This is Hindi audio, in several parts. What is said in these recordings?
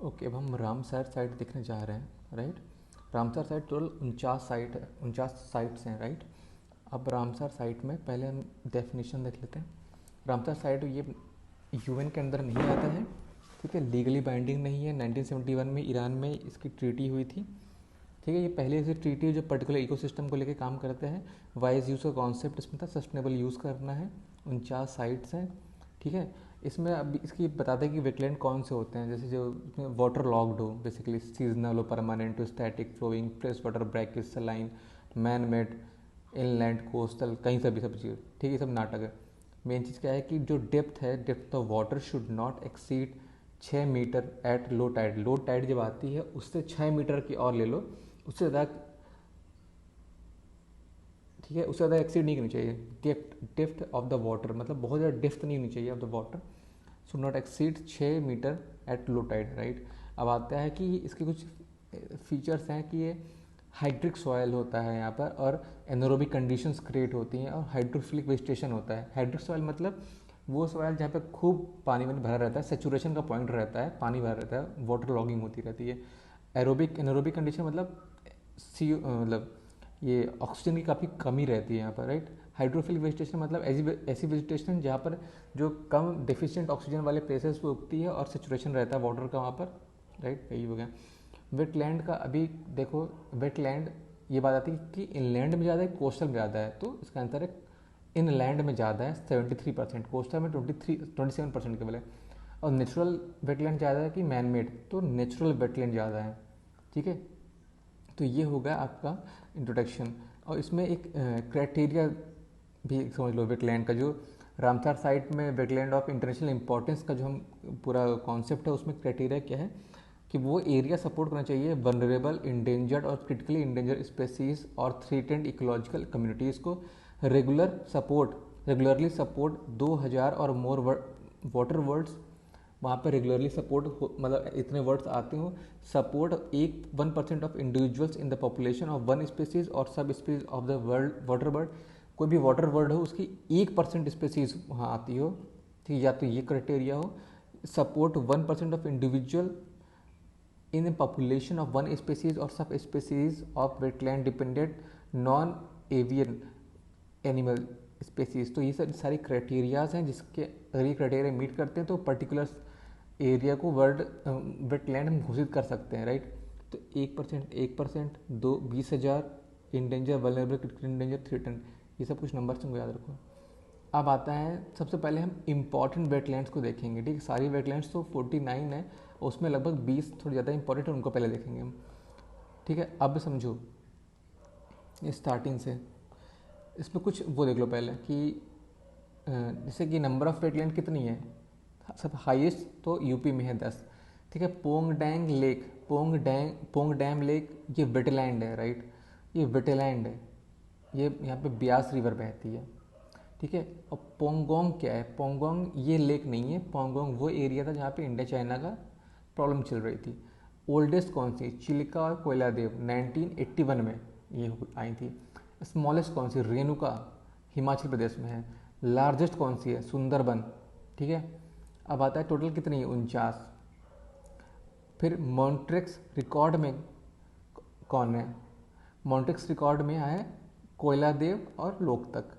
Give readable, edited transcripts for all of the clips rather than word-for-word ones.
ओके, अब हम रामसर साइट देखने जा रहे हैं, right. Ramsar site total 49 sites हैं, राइट। अब रामसर साइट में पहले हम डेफिनेशन देख लेते हैं। रामसर साइट ये यूएन के अंदर नहीं आता है, ठीक है, लीगली बाइंडिंग नहीं है। 1971 में ईरान में इसकी ट्रीटी हुई थी, ठीक है। ये पहले से ट्रीटी जो पर्टिकुलर इकोसिस्टम को लेकर काम करते हैं। वाइज यूज़ का कॉन्सेप्ट इसमें था, सस्टेनेबल यूज़ करना है। 49 साइट्स हैं, ठीक है। इसमें अब इसकी बताते हैं कि वेटलैंड कौन से होते हैं, जैसे जो वाटर लॉग्ड हो, बेसिकली सीजनल हो, परमानेंट हो, static, flowing, fresh water, brackish, saline, man made, inland, coastal, कहीं से भी सब चीज़, ठीक है, सब नाटक है। मेन चीज़ क्या है कि जो डेप्थ है, depth of water should not exceed 6 meter at low tide. Low tide जब आती है उससे 6 मीटर की और ले लो, उससे ज़्यादा, ठीक है, उससे ज़्यादा एक्सीड नहीं करनी चाहिए। डेप्थ ऑफ द वाटर मतलब बहुत ज़्यादा डेप्थ नहीं होनी चाहिए of the water, should not exceed 6 meter at low tide, right. अब आता है कि इसके कुछ फीचर्स हैं कि ये हाइड्रिक सॉयल होता है यहाँ पर, और एनोरोबिक कंडीशंस क्रिएट होती हैं, और हाइड्रोफिलिक वेजिटेशन होता है। हाइड्रिक सॉयल मतलब वो सॉयल जहाँ पे खूब पानी में भरा रहता है, सेचुरेशन का पॉइंट रहता है, पानी भरा रहता है, वाटर लॉगिंग होती रहती है। एनोरोबिक कंडीशन मतलब मतलब ये ऑक्सीजन की काफ़ी कमी रहती है यहाँ पर, राइट। हाइड्रोफिलिक वेजिटेशन मतलब ऐसी वेजिटेशन जहाँ पर जो कम डेफिशिएंट ऑक्सीजन वाले प्लेसेस पे उगती है और सेचुरेशन रहता है वाटर का वहाँ पर, राइट। यही हो गया। वेटलैंड का अभी देखो, वेटलैंड ये बात आती है कि इनलैंड में ज़्यादा है, कोस्टल में ज़्यादा है, तो इसका आंसर है इनलैंड में ज़्यादा है 73%, कोस्टल में 27% केवल है। और नेचुरल वेटलैंड ज़्यादा है कि मैन मेड, तो नेचुरल वेटलैंड ज़्यादा है, ठीक है। तो ये हो गया आपका इंट्रोडक्शन। और इसमें एक क्राइटेरिया भी समझ लो वेटलैंड का, जो रामसर साइट में वेटलैंड ऑफ इंटरनेशनल इंपॉर्टेंस का जो हम पूरा कॉन्सेप्ट है, उसमें क्राइटेरिया क्या है कि वो एरिया सपोर्ट करना चाहिए वनरेबल, इंडेंजर्ड और क्रिटिकली इंडेंजर्ड स्पेसीज और थ्रेटेंड इकोलॉजिकल कम्युनिटीज़ को रेगुलरली सपोर्ट 2000 और मोर वाटर वर्ड्स वहाँ पर रेगुलरली सपोर्ट मतलब इतने वर्ड्स आते हो, support 1% of individuals in the population of one species और sub species of the world water bird. कोई भी वाटर बर्ड हो उसकी 1% स्पेसीज वहाँ आती हो, ठीक है, या तो ये क्राइटेरिया हो। Support 1% of individual in population of one species और सब species of wetland dependent non avian animal species. तो ये सब सारी क्राइटेरियाज हैं जिसके अगर ये क्राइटेरिया मीट करते हैं तो पर्टिकुलर एरिया को वर्ल्ड वेटलैंड हम घोषित कर सकते हैं, राइट। तो 1%, 20,000, endangered, vulnerable, critical endangered, threatened, ये सब कुछ नंबर्स तुमको याद रखो। अब आता है सबसे पहले हम इम्पॉर्टेंट वेटलैंड्स को देखेंगे, ठीक है। सारी वेटलैंड्स तो 49 है, उसमें लगभग 20 थोड़ी ज़्यादा इंपॉर्टेंट है, उनको पहले देखेंगे हम, ठीक है। अब समझो स्टार्टिंग से, इसमें कुछ वो देख लो पहले कि जैसे कि नंबर ऑफ वेटलैंड कितनी है, सब हाईएस्ट तो यूपी में है 10, ठीक है। पोंग डैम लेक ये वेटलैंड है, राइट, ये वेटलैंड है, ये यहाँ पे ब्यास रिवर बहती है, ठीक है। और पोंगोंग क्या है, पोंगोंग ये लेक नहीं है, पोंगोंग वो एरिया था जहाँ पे इंडिया चाइना का प्रॉब्लम चल रही थी। ओल्डेस्ट कौन सी, चिल्का और कोयला देव 1981 में ये आई थी। स्मॉलेस्ट कौन सी, रेणुका, हिमाचल प्रदेश में है। लार्जेस्ट कौन सी है, सुंदरबन, ठीक है। अब आता है टोटल कितनी है, 49। फिर मॉन्ट्रेक्स रिकॉर्ड में कौन है, मॉन्ट्रेक्स रिकॉर्ड में है कोयला देव और लोकतक,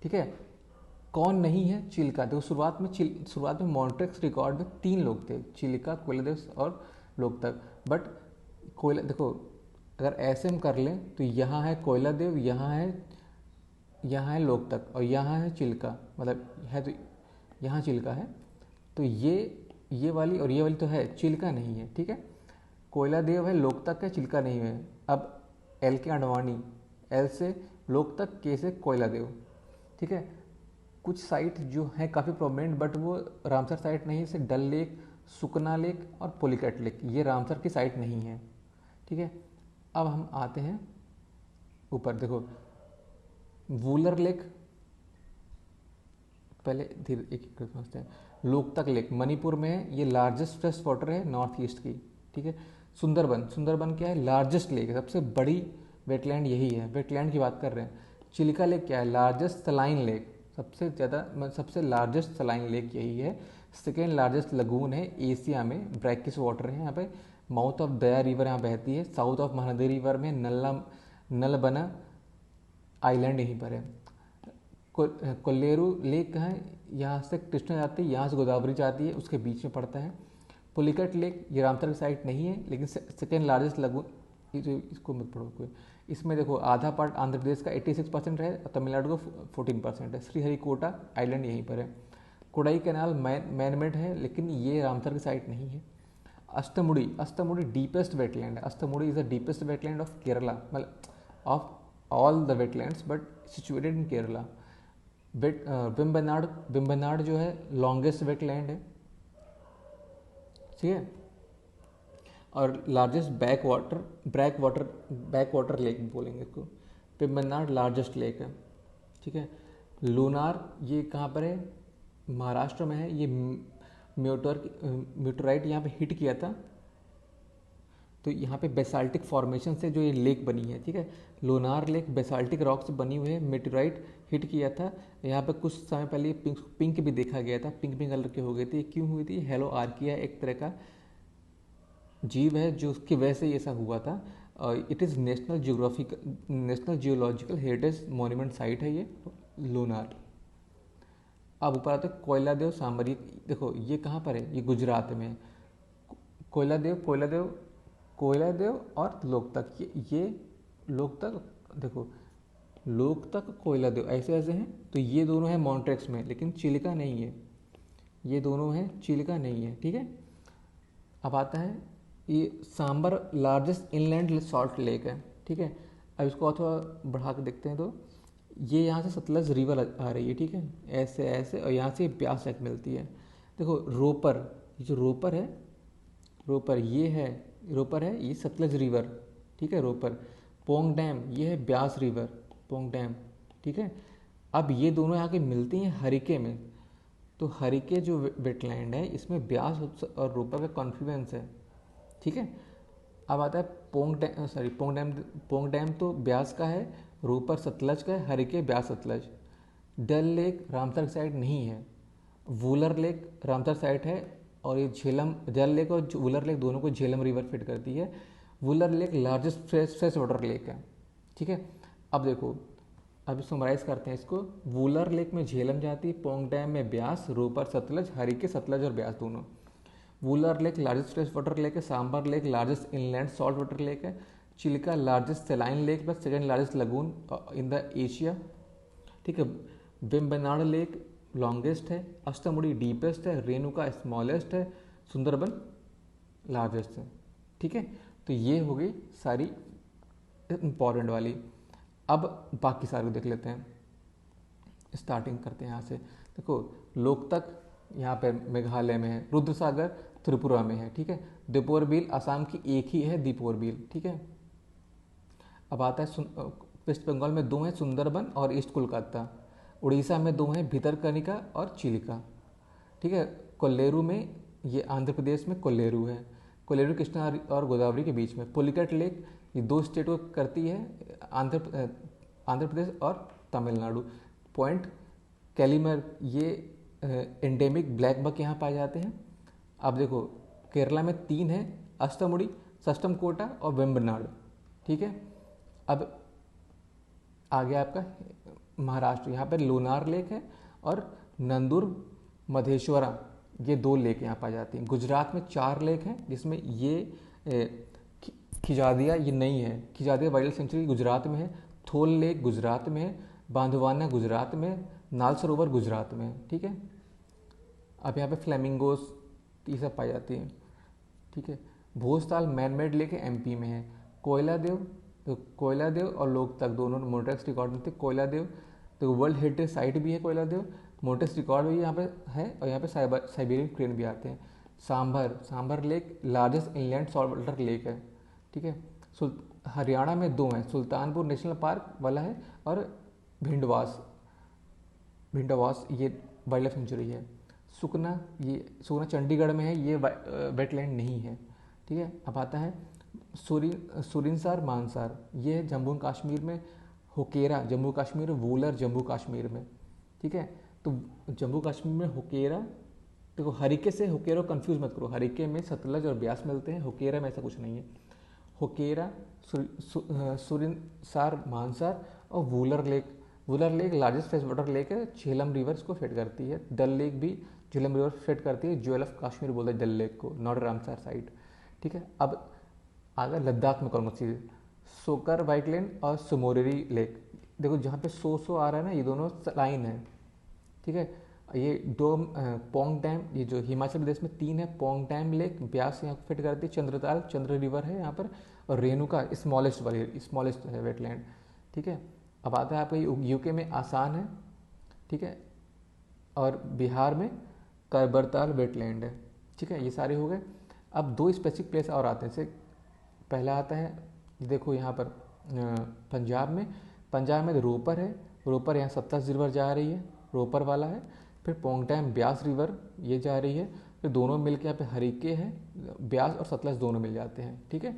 ठीक है। कौन नहीं है, चिल्का। देखो शुरुआत में मॉन्ट्रेक्स रिकॉर्ड में 3 लोग थे, चिल्का, कोयला देव और लोकतक। बट कोयला देखो, अगर ऐसे हम कर लें तो यहाँ है कोयला देव, यहाँ है लोकतक, और यहाँ है चिल्का, मतलब है तो यहाँ चिल्का है, तो ये वाली और ये वाली तो है, चिल्का नहीं है, ठीक है। कोयला देव है, लोकतक है, चिल्का नहीं है। अब एल के अडवाणी, एल से लोकतक, के से कोयला देव, ठीक है। कुछ साइट जो है काफ़ी प्रोमिनेंट बट वो रामसर साइट नहीं है, जैसे डल लेक, सुकना लेक और पोलिकट लेक, ये रामसर की साइट नहीं है, ठीक है। अब हम आते हैं ऊपर, देखो वूलर लेक, पहले धीरे एक एक करके समझते हैं। लोकतक लेक मणिपुर में है, ये लार्जेस्ट फ्रेश वाटर है नॉर्थ ईस्ट की, ठीक है। सुंदरबन क्या है, लार्जेस्ट लेक है, सबसे बड़ी वेटलैंड यही है, वेटलैंड की बात कर रहे हैं। चिल्का लेक क्या है, लार्जेस्ट सलाइन लेक, सबसे लार्जेस्ट सलाइन लेक यही है, सेकेंड लार्जेस्ट लगून है एशिया में, ब्रैकिश वाटर है यहाँ पे। माउथ ऑफ दया रिवर यहाँ बहती है। साउथ ऑफ महानदी रिवर में नलबना आइलैंड यहीं पर है। कोल्लेरू लेक कहाँ है? यहाँ से कृष्णा जाती है, यहाँ से गोदावरी जाती है, उसके बीच में पड़ता है। पुलिकट लेक ये रामसर की साइड नहीं है, लेकिन सेकेंड लार्जेस्ट लगून, ये जो इसको मत पढ़ो कोई। इसमें देखो आधा पार्ट आंध्र प्रदेश का 86% है और तमिलनाडु का 14% है। श्रीहरिकोटा आइलैंड यहीं पर है। कोडाई कैनाल मैन मेड है, लेकिन ये रामसर की साइड नहीं है। अष्टमुड़ी डीपेस्ट वेटलैंड है। Ashtamudi is the deepest wetland of Kerala, मतलब of all the wetlands but situated in Kerala. Vembanad जो है लॉन्गेस्ट वेटलैंड है, ठीक है। और लार्जेस्ट बैक वाटर लेक बोलेंगे इसको। वेम्बनाड लार्जेस्ट लेक है, ठीक है। लूनार ये कहाँ पर है? महाराष्ट्र में है। ये म्यूटोराइट यहाँ पे हिट किया था, तो यहाँ पे बेसाल्टिक फॉर्मेशन से जो ये लेक बनी है, ठीक है। लोनार लेक बेसाल्टिक रॉक से बनी हुई है, मेटेराइट हिट किया था। यहाँ पे कुछ समय पहले पिंक भी देखा गया था, पिंक कलर की हो गई थी। क्यों हुई थी? हेलो आर्किया एक तरह का जीव है जो उसकी वजह से ऐसा हुआ था। It is national geological heritage monument site है ये लोनार। अब ऊपर आते कोयला देव सांबर। देखो ये कहाँ पर है? ये गुजरात में। कोयला देव और लोकतक, ये लोकतक, देखो लोकतक कोयला देव ऐसे हैं। तो ये दोनों हैं मॉन्ट्रेक्स में, लेकिन चिलिका नहीं है। ये दोनों हैं, चिलिका नहीं है, ठीक है। अब आता है ये Sambhar largest inland salt lake है, ठीक है। अब इसको और थोड़ा बढ़ा के देखते हैं तो ये यहाँ से सतलज रिवर आ रही है, ठीक है, ऐसे और यहाँ से ब्यास तक मिलती है। देखो रोपर, ये जो रोपर है ये सतलज रिवर, ठीक है, रोपर। पोंग डैम ये है ब्यास रिवर, पोंग डैम, ठीक है। अब ये दोनों यहाँ के मिलती हैं हरिके में, तो हरिके जो वेटलैंड है इसमें ब्यास और रोपर का कॉन्फ्लुएंस है, ठीक है। अब आता है पोंग डैम तो ब्यास का है, रोपर सतलज का है, हरिके ब्यास सतलज। डल लेक रामसर साइड नहीं है, वूलर लेक रामसर साइड है, और ये झेलम, डल लेक और वूलर लेक दोनों को झेलम रिवर फिट करती है। Wular lake largest fresh water lake है, ठीक है। अब देखो, अब समराइज करते हैं इसको। वूलर लेक में झेलम जाती है, पोंग डैम में ब्यास, रोपर सतलज, हरिके सतलज और ब्यास दोनों। Wular lake largest fresh water lake है। Sambhar lake largest inland salt water lake है। चिल्का लार्जेस्ट सेलाइन लेक बस second largest lagoon in the Asia, ठीक है। वेम्बनाड लेक लॉन्गेस्ट है। अष्टमुड़ी डीपेस्ट है। रेणुका स्मॉलेस्ट है। सुंदरबन लार्जेस्ट है, ठीक है। तो ये हो गई सारी इंपॉर्टेंट वाली। अब बाकी सारे देख लेते हैं, स्टार्टिंग करते हैं यहाँ से। देखो लोकतक यहाँ पे मेघालय में है, रुद्रसागर त्रिपुरा में है, ठीक है। दीपोर बिल असम की एक ही है, दीपोर बिल, ठीक है। अब आता है वेस्ट बंगाल में 2 हैं, सुंदरबन और ईस्ट कोलकाता। उड़ीसा में 2 हैं, भितरकनिका और चिलिका, ठीक है। कोल्लेरू में, ये आंध्र प्रदेश में कोल्लेरू है। कोल्लेरू कृष्णा और गोदावरी के बीच में। पुलिकट लेक ये 2 स्टेट को करती है, आंध्र प्रदेश और तमिलनाडु। पॉइंट कैलीमर ये एंडेमिक ब्लैक बक यहाँ पाए जाते हैं। अब देखो केरला में 3 है, अष्टमुड़ी, सष्टमकोटा और वेम्बनाड, ठीक है। अब आगे आपका महाराष्ट्र, यहाँ पे लोनार लेक है और नंदुर मधेश्वरा, ये 2 लेक यहाँ पाई जाती हैं। गुजरात में 4 लेक हैं, जिसमें ये खिजादिया ये नहीं है। खिजादिया वाइल्ड सेंचुरी गुजरात में है। थोल लेक गुजरात में है। बांधवाना गुजरात में, नाल सरोवर गुजरात में, ठीक है। अब यहाँ पे फ्लेमिंगोस ये सब पाई जाती हैं, ठीक है। Bhojtal man made lake MP में है। कोयला देव और लोकतक दोनों मोटेक्स रिकॉर्ड में थे। कोयला देव तो वर्ल्ड हेरिटेज साइट भी है, कोयला देव मोटेक्स रिकॉर्ड भी यहाँ पे है, और यहाँ पे साइबेरियन क्रेन भी आते हैं। Sambar lake largest inland salt water lake है, ठीक है। हरियाणा में 2 हैं, सुल्तानपुर नेशनल पार्क वाला है और भिंडवास ये वाइल्ड लाइफ सेंचुरी है। सुकना चंडीगढ़ में है, ये वेटलैंड नहीं है, ठीक है। अब आता है सुरिनसार मानसार, ये है जम्मू कश्मीर में। होकेरा जम्मू कश्मीर, वूलर जम्मू कश्मीर में, ठीक है। तो जम्मू कश्मीर में होकेरा देखो हरिके से हुकेरा कंफ्यूज मत करो, हरिके में सतलज और ब्यास मिलते हैं, हुकेरा में ऐसा कुछ नहीं है। हुकेरा, सुरिनसार, मानसार और Wular lake. Wular lake largest fresh water lake है, झेलम रिवर इसको फेड करती है। डल लेक भी झेलम रिवर फेड करती है, ज्वेल ऑफ कश्मीर बोलते हैं डल लेक को, नॉर्थ रामसार साइड। ठीक है, अब आगे लद्दाख में कौन सी चीज़, सोकर वाइटलैंड और सुमोरेरी लेक। देखो जहाँ पे सो आ रहा है ना, ये दोनों लाइन है। ठीक है, ये डोम पोंग डैम, ये जो हिमाचल प्रदेश में 3 है, पोंग डैम लेक, ब्यास यहाँ फिट करती है, चंद्रताल, चंद्र रिवर है यहाँ पर, और रेणुका स्मॉलेस्ट वाली, स्मॉलेस्ट है वेटलैंड। ठीक है, अब आता है आपका यूके में आसाम है। ठीक है, और बिहार में करबरताल वेटलैंड है। ठीक है, ये सारे हो गए। अब 2 स्पेसिफिक प्लेस और आते हैं, जैसे पहला आता है, देखो यहाँ पर पंजाब में तो रोपर है, रोपर यहाँ सतलज रिवर जा रही है, रोपर वाला है। फिर पोंग डैम ब्यास रिवर ये जा रही है, फिर दोनों मिलकर यहाँ पे हरिके हैं, ब्यास और सतलज दोनों मिल जाते हैं। ठीक है,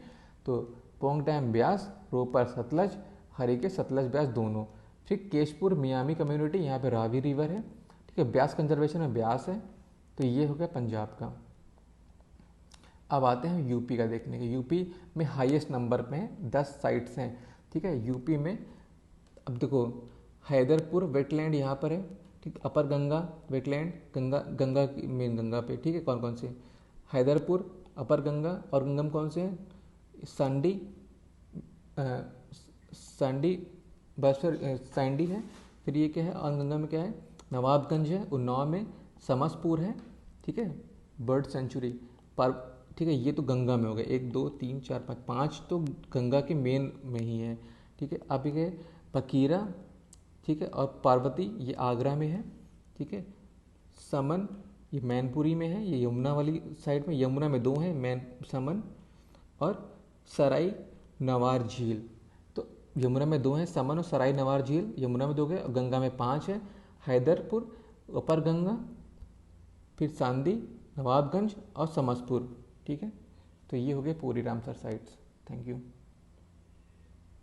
तो पोंग डैम ब्यास, रोपर सतलज, हरिके सतलज ब्यास दोनों। फिर केशपुर मियामी कम्युनिटी, यहाँ पे रावी रिवर है। ठीक है, ब्यास कंजर्वेशन में ब्यास है। तो ये हो गया पंजाब का। अब आते हैं यूपी का देखने के। यूपी में हाईएस्ट नंबर पे हैं, 10 साइट्स हैं। ठीक है, यूपी में अब देखो हैदरपुर वेटलैंड यहाँ पर है। ठीक, अपर गंगा वेटलैंड, गंगा की मेन गंगा पे। ठीक है, कौन कौन से, हैदरपुर, अपर गंगा, और गंगा में कौन से हैं, सांडी, सांडी बसर, सैंडी है। फिर ये क्या है, और गंगा में क्या है, नवाबगंज है, उन्नाव में समसपुर है। ठीक है, बर्ड सेंचुरी पर। ठीक है, ये तो गंगा में हो गए, 1 2 3 4 5, 5 तो गंगा के मेन में ही है। ठीक है, अब ये पकीरा, ठीक है, और पार्वती ये आगरा में है। ठीक है, समन ये मैनपुरी में है, ये यमुना वाली साइड में, यमुना में 2 हैं, मैन समन और सराई नवार झील। तो यमुना में 2 हैं, समन और सराई नवार झील, यमुना में 2 गए, गंगा में 5 है, हैदरपुर, अपर गंगा, फिर सांदी, नवाबगंज और समसपुर। ठीक है, तो ये हो गए पूरी रामसर साइट्स। Thank you.